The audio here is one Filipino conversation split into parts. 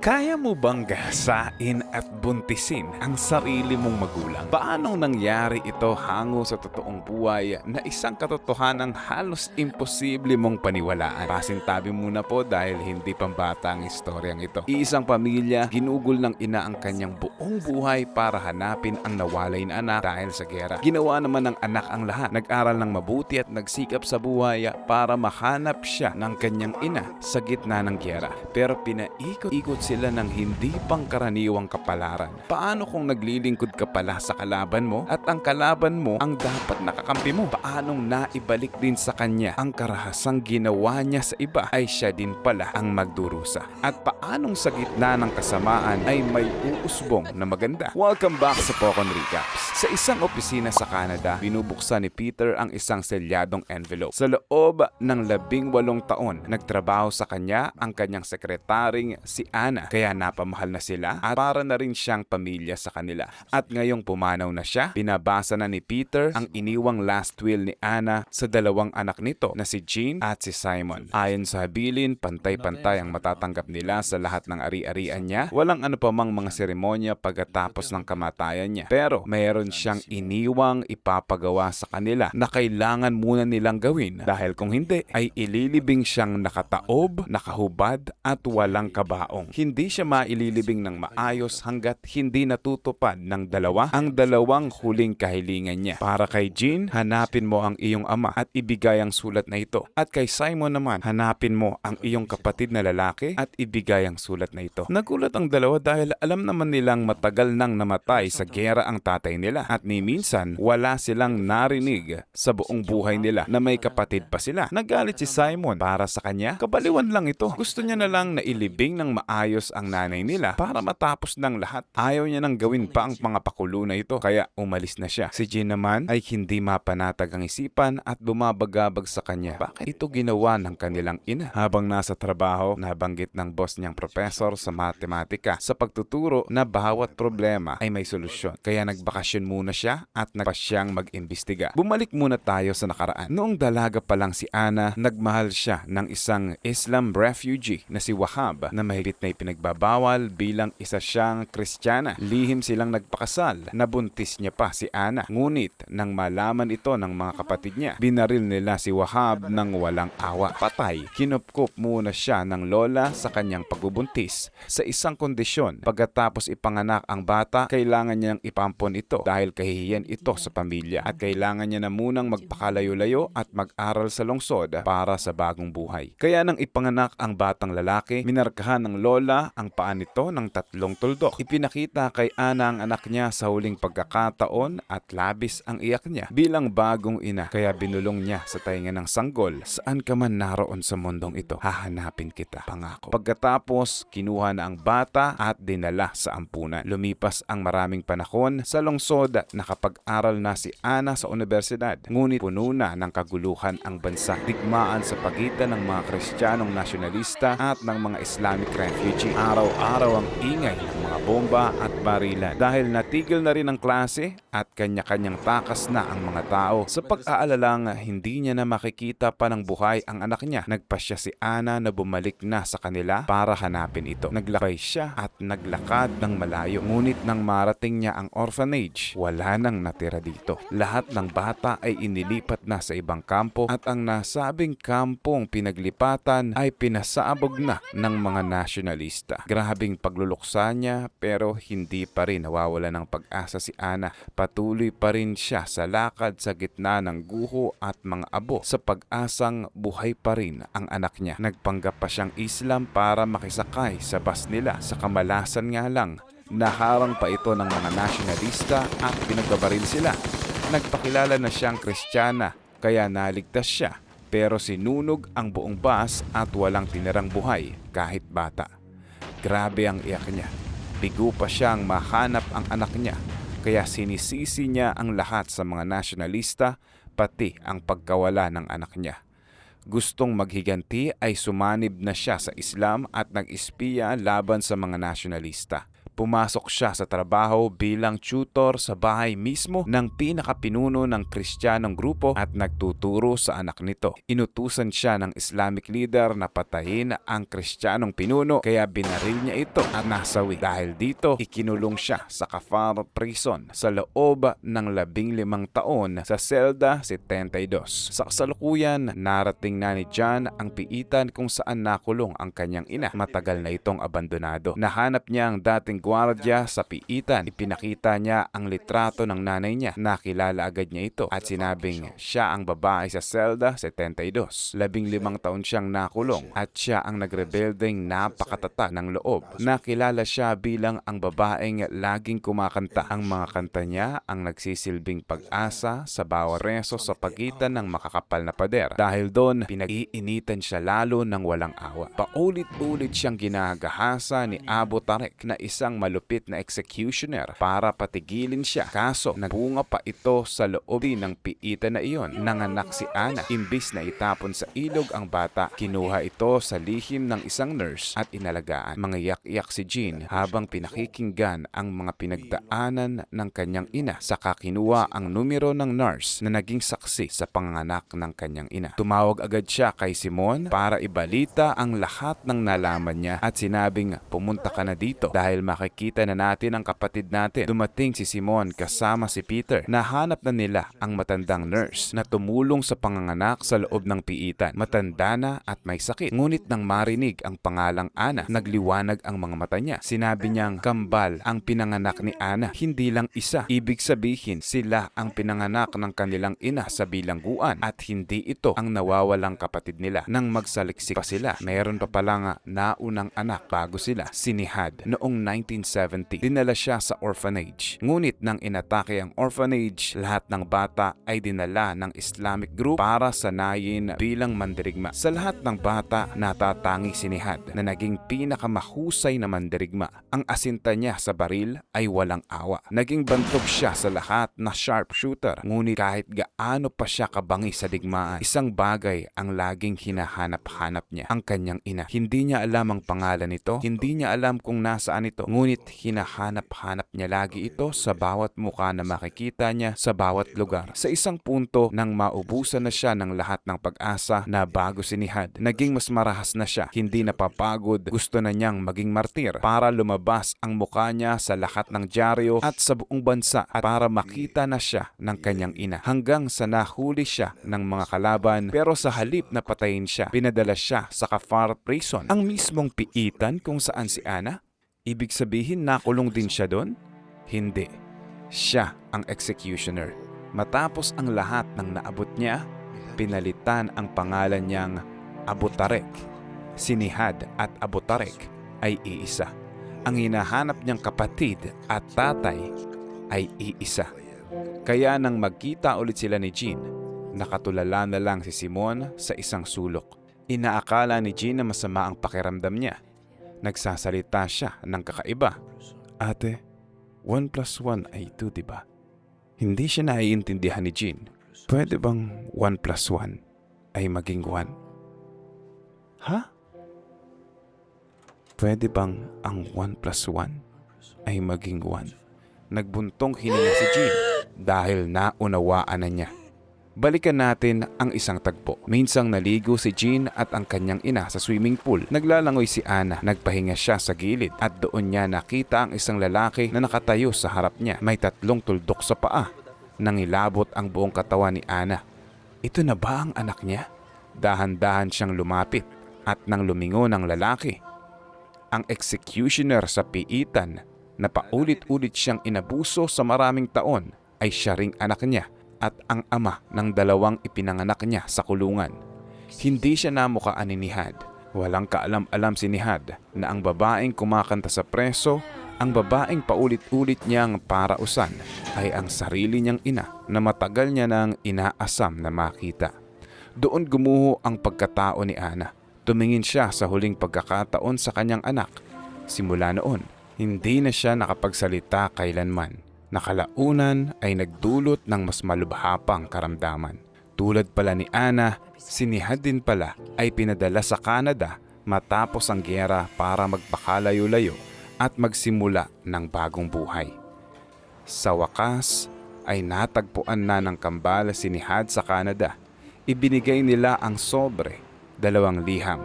Kaya mo bang gahasain at buntisin ang sarili mong magulang? Paanong nangyari ito hango sa totoong buhay na isang katotohanan halos imposible mong paniwalaan? Pasintabi muna po dahil hindi pambata ang istoryang ito. Iisang pamilya, ginugol ng ina ang kanyang buong buhay para hanapin ang nawalay na anak dahil sa giyera. Ginawa naman ng anak ang lahat. Nag-aral ng mabuti at nagsikap sa buhay para mahanap siya ng kanyang ina sa gitna ng giyera. Pero pinaikot-ikot sila ng hindi pangkaraniwang kapalaran. Paano kung naglilingkod ka pala sa kalaban mo at ang kalaban mo ang dapat nakakampi mo? Paanong naibalik din sa kanya ang karahasang ginawa niya sa iba ay siya din pala ang magdurusa? At paanong sa gitna ng kasamaan ay may uusbong na maganda? Welcome back sa Pokon Recaps. Sa isang opisina sa Canada, binubuksan ni Peter ang isang selyadong envelope. Sa loob ng 18 taon, nagtrabaho sa kanya ang kanyang sekretaring si Anna. Kaya napamahal na sila at para na rin siyang pamilya sa kanila. At ngayong pumanaw na siya, binabasa na ni Peter ang iniwang last will ni Anna sa dalawang anak nito na si Jean at si Simon. Ayon sa habilin, pantay-pantay ang matatanggap nila sa lahat ng ari-arian niya. Walang ano pa mang mga seremonya pagkatapos ng kamatayan niya. Pero mayroon siyang iniwang ipapagawa sa kanila na kailangan muna nilang gawin dahil kung hindi ay ililibing siyang nakataob, nakahubad at walang kabaong. Hindi siya maililibing ng maayos hanggat hindi natutupad ng dalawa ang dalawang huling kahilingan niya. Para kay Jean, hanapin mo ang iyong ama at ibigay ang sulat na ito. At kay Simon naman, hanapin mo ang iyong kapatid na lalaki at ibigay ang sulat na ito. Nagulat ang dalawa dahil alam naman nilang matagal nang namatay sa giyera ang tatay nila at ni minsan wala silang narinig sa buong buhay nila na may kapatid pa sila. Nagalit si Simon para sa kanya. Kabaliwan lang ito. Gusto niya na lang na ilibing ng maayos ang nanay nila para matapos ng lahat. Ayaw niya nang gawin pa ang mga pakulo na ito kaya umalis na siya. Si Jean naman ay hindi mapanatag ang isipan at bumabagabag sa kanya. Bakit ito ginawa ng kanilang ina? Habang nasa trabaho, nabanggit ng boss niyang professor sa matematika sa pagtuturo na bawat problema ay may solusyon. Kaya nagbakasyon muna siya at nagpa siyang mag-imbestiga. Bumalik muna tayo sa nakaraan. Noong dalaga pa lang si Anna, nagmahal siya ng isang Islam refugee na si Wahab na mahigit na ipinagbabawal bilang isa siyang Kristiyana. Lihim silang nagpakasal. Nabuntis niya pa si Anna. Ngunit nang malaman ito ng mga kapatid niya, binaril nila si Wahab ng walang awa. Patay. Kinupkup muna siya ng lola sa kanyang pagbubuntis. Sa isang kondisyon, pagkatapos ipanganak ang bata, kailangan niyang ipampon ito dahil kahihiyan ito sa pamilya at kailangan niya na munang magpakalayo-layo at mag-aral sa lungsod para sa bagong buhay. Kaya nang ipanganak ang batang lalaki, minarkahan ng lola ang paa nito ng 3 tuldok. Ipinakita kay Ana ang anak niya sa huling pagkakataon at labis ang iyak niya bilang bagong ina. Kaya binulong niya sa tainga ng sanggol, "Saan ka man naroon sa mundong ito, hahanapin kita, pangako." Pagkatapos, kinuha na ang bata at dinala sa ampunan. Lumipas ang maraming panahon sa lungsod, nakapag-aral na si Ana sa universidad. Ngunit puno na ng kaguluhan ang bansa. Digmaan sa pagitan ng mga Kristiyanong nasyonalista at ng mga Islamic refugee. Araw-araw ang ingay ng mga bomba at barilan. Dahil natigil na rin ang klase at kanya-kanyang takas na ang mga tao. Sa pag-aalalang hindi niya na makikita pa ng buhay ang anak niya, nagpasya si Ana na bumalik na sa kanila para hanapin ito. Naglakbay siya at naglakad ng malayo. Ngunit nang marating niya ang orphanage, wala nang natira dito. Lahat ng bata ay inilipat na sa ibang kampo at ang nasabing kampong pinaglipatan ay pinasabog na ng mga nasyonalista. Grabing pagluluksa niya pero hindi pa rin nawawala ng pag-asa si Ana. Patuloy pa rin siya sa lakad sa gitna ng guho at mga abo sa pag-asang buhay pa rin ang anak niya. Nagpanggap pa siyang Islam para makisakay sa bus nila. Sa kamalasan nga lang, naharang pa ito ng mga nasyonalista at pinagbabaril sila. Nagpakilala na siyang Kristiyana kaya naligtas siya pero sinunog ang buong bus at walang tinirang buhay kahit bata. Grabe ang iyak niya. Bigo pa siyang mahanap ang anak niya kaya sinisisi niya ang lahat sa mga nasyonalista pati ang pagkawala ng anak niya. Gustong maghiganti ay sumanib na siya sa Islam at nag-espiya laban sa mga nasyonalista. Pumasok siya sa trabaho bilang tutor sa bahay mismo ng pinakapinuno ng Kristiyanong grupo at nagtuturo sa anak nito. Inutusan siya ng Islamic leader na patayin ang Kristiyanong pinuno kaya binaril niya ito at nasawi. Dahil dito, ikinulong siya sa Kafar Prison sa loob ng 15 taon sa selda 72. Sa kasalukuyan, narating na ni John ang piitan kung saan nakulong ang kanyang ina. Matagal na itong abandonado. Nahanap niya ang dating gwardiya sa piitan. Ipinakita niya ang litrato ng nanay niya. Nakilala agad niya ito at sinabing siya ang babae sa selda 72. 15 taon siyang nakulong at siya ang nagrebeldeng napakatata ng loob. Nakilala siya bilang ang babaeng laging kumakanta. Ang mga kanta niya ang nagsisilbing pag-asa sa bawat reso sa pagitan ng makakapal na pader. Dahil doon, pinag-iinitan siya lalo ng walang awa. Paulit-ulit siyang ginagahasa ni Abu Tarek na isang malupit na executioner para patigilin siya. Kaso, nagbunga pa ito sa loob ng piitan na iyon. Nanganak si Ana. Imbis na itapon sa ilog ang bata, kinuha ito sa lihim ng isang nurse at inalagaan. Mangiyak-iyak si Jean habang pinakikinggan ang mga pinagdaanan ng kanyang ina. Saka kinuha ang numero ng nurse na naging saksi sa panganganak ng kanyang ina. Tumawag agad siya kay Simon para ibalita ang lahat ng nalaman niya at sinabing pumunta ka na dito dahil makikita na natin ang kapatid natin. Dumating si Simon kasama si Peter. Nahanap na nila ang matandang nurse na tumulong sa panganganak sa loob ng piitan. Matanda na at may sakit. Ngunit nang marinig ang pangalang Ana, nagliwanag ang mga mata niya. Sinabi niyang kambal ang pinanganak ni Ana, hindi lang isa. Ibig sabihin sila ang pinanganak ng kanilang ina sa bilangguan at hindi ito ang nawawalang kapatid nila. Nang magsaliksik pa sila, mayroon pa palang naunang anak bago sila, si Nihad. Noong 1970, dinala siya sa orphanage. Ngunit nang inatake ang orphanage, lahat ng bata ay dinala ng Islamic group para sanayin bilang mandirigma. Sa lahat ng bata, natatangi si Nihad na naging pinakamahusay na mandirigma. Ang asinta niya sa baril ay walang awa. Naging bantog siya sa lahat na sharpshooter. Ngunit kahit gaano pa siya kabangi sa digmaan, isang bagay ang laging hinahanap-hanap niya, ang kanyang ina. Hindi niya alam ang pangalan nito, hindi niya alam kung nasaan ito, ngunit hinahanap-hanap niya lagi ito sa bawat mukha na makikita niya sa bawat lugar. Sa isang punto, nang maubusan na siya ng lahat ng pag-asa na bago si Nihad, naging mas marahas na siya, hindi napapagod, gusto na niyang maging martir para lumabas ang mukha niya sa lahat ng dyaryo at sa buong bansa at para makita na siya ng kanyang ina. Hanggang sa nahuli siya ng mga kalaban, pero sa halip na patayin siya, pinadala siya sa Kafar Prison, ang mismong piitan kung saan si Ana. Ibig sabihin nakulong din siya doon? Hindi. Siya ang executioner. Matapos ang lahat ng naabot niya, pinalitan ang pangalan niyang Abu Tarek. Si Nihad at Abu Tarek ay iisa. Ang hinahanap niyang kapatid at tatay ay iisa. Kaya nang magkita ulit sila ni Jean, nakatulala na lang si Simon sa isang sulok. Inaakala ni Jean na masama ang pakiramdam niya. Nagsasalita siya ng kakaiba. Ate, 1 plus 1 ay 2, diba? Hindi siya naiintindihan ni Jean. Pwede bang 1 plus 1 ay maging 1? Ha? Pwede bang ang 1 plus 1 ay maging 1? Nagbuntong hininga si Jean dahil naunawaan na niya. Balikan natin ang isang tagpo. Minsang naligo si Jean at ang kanyang ina sa swimming pool. Naglalangoy si Ana. Nagpahinga siya sa gilid at doon niya nakita ang isang lalaki na nakatayo sa harap niya. May 3 tuldok sa paa. Nangilabot ang buong katawan ni Ana. Ito na ba ang anak niya? Dahan-dahan siyang lumapit at nang lumingon ang lalaki, ang executioner sa piitan na paulit-ulit siyang inabuso sa maraming taon ay siya ring anak niya at ang ama ng 2 ipinanganak niya sa kulungan. Hindi siya namukaan ni Nihad. Walang kaalam-alam si Nihad na ang babaeng kumakanta sa preso, ang babaeng paulit-ulit niyang parausan ay ang sarili niyang ina na matagal niya nang inaasam na makita. Doon gumuho ang pagkatao ni Ana. Tumingin siya sa huling pagkakataon sa kanyang anak. Simula noon, hindi na siya nakapagsalita kailanman. Nakalaunan ay nagdulot ng mas malubhapang karamdaman. Tulad pala ni Ana, si Nihad din pala ay pinadala sa Canada matapos ang giyera para magpakalayo-layo at magsimula ng bagong buhay. Sa wakas ay natagpuan na ng kambal si Nihad sa Canada. Ibinigay nila ang sobre, 2 liham.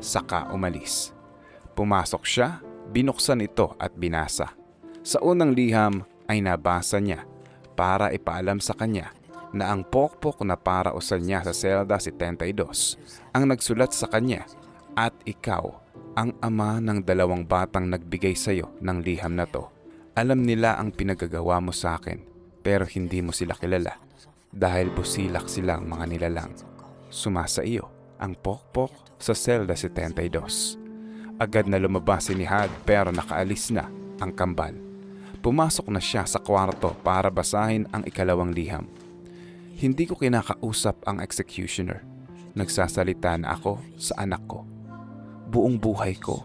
Saka umalis. Pumasok siya, binuksan ito at binasa. Sa unang liham ay nabasa niya para ipaalam sa kanya na ang pokpok na parausan niya sa selda 72 ang nagsulat sa kanya at ikaw ang ama ng 2 batang nagbigay sa iyo ng liham na to. Alam nila ang pinagagawa mo sa akin pero hindi mo sila kilala dahil busilak silang mga nilalang. Sumasa iyo ang pokpok sa selda 72. Agad na lumabas si Nihad pero nakaalis na ang kambal. Pumasok na siya sa kwarto para basahin ang 2 liham. Hindi ko kinakausap ang executioner. Nagsasalita na ako sa anak ko. Buong buhay ko,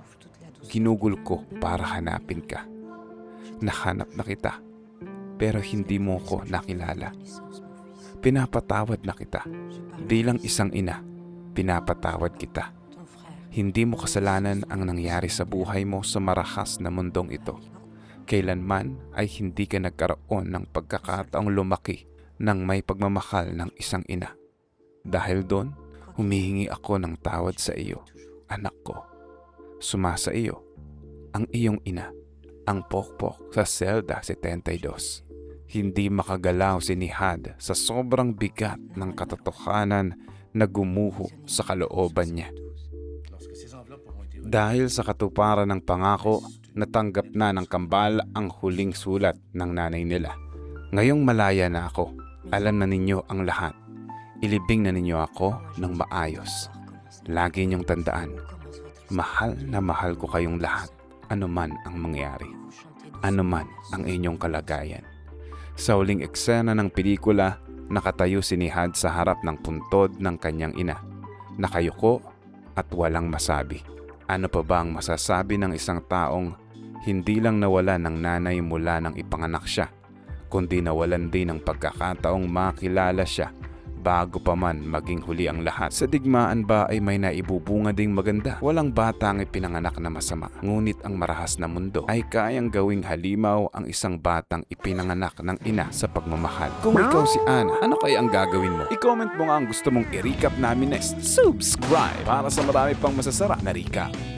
ginugol ko para hanapin ka. Nahanap na kita, pero hindi mo ko nakilala. Pinapatawad na kita. Bilang isang ina, pinapatawad kita. Hindi mo kasalanan ang nangyari sa buhay mo sa marahas na mundong ito. Kailanman ay hindi ka nagkaroon ng pagkakataong lumaki ng may pagmamahal ng isang ina. Dahil doon, humihingi ako ng tawad sa iyo, anak ko. Sumasa iyo, ang iyong ina, ang pokpok sa selda 72. Hindi makagalaw si Nihad sa sobrang bigat ng katotohanan na gumuho sa kalooban niya. Dahil sa katuparan ng pangako, natanggap na ng kambal ang huling sulat ng nanay nila. Ngayong malaya na ako, alam na ninyo ang lahat. Ilibing na ninyo ako ng maayos. Lagi niyong tandaan, mahal na mahal ko kayong lahat, anuman ang mangyari, anuman ang inyong kalagayan. Sa huling eksena ng pelikula, nakatayo si Nihad sa harap ng puntod ng kanyang ina. Nakayuko at walang masabi. Ano pa ba ang masasabi ng isang taong hindi lang nawala ng nanay mula nang ipanganak siya, kundi nawalan din ng pagkakataong makilala siya bago pa man maging huli ang lahat? Sa digmaan ba ay may naibubunga ding maganda? Walang bata ang ipinanganak na masama, ngunit ang marahas na mundo ay kayang gawing halimaw ang isang batang ipinanganak ng ina sa pagmamahal. Kung ikaw si Ana, ano kaya ang gagawin mo? I-comment mo nga ang gusto mong i-recap namin next. Subscribe para sa marami pang masasarap na recap.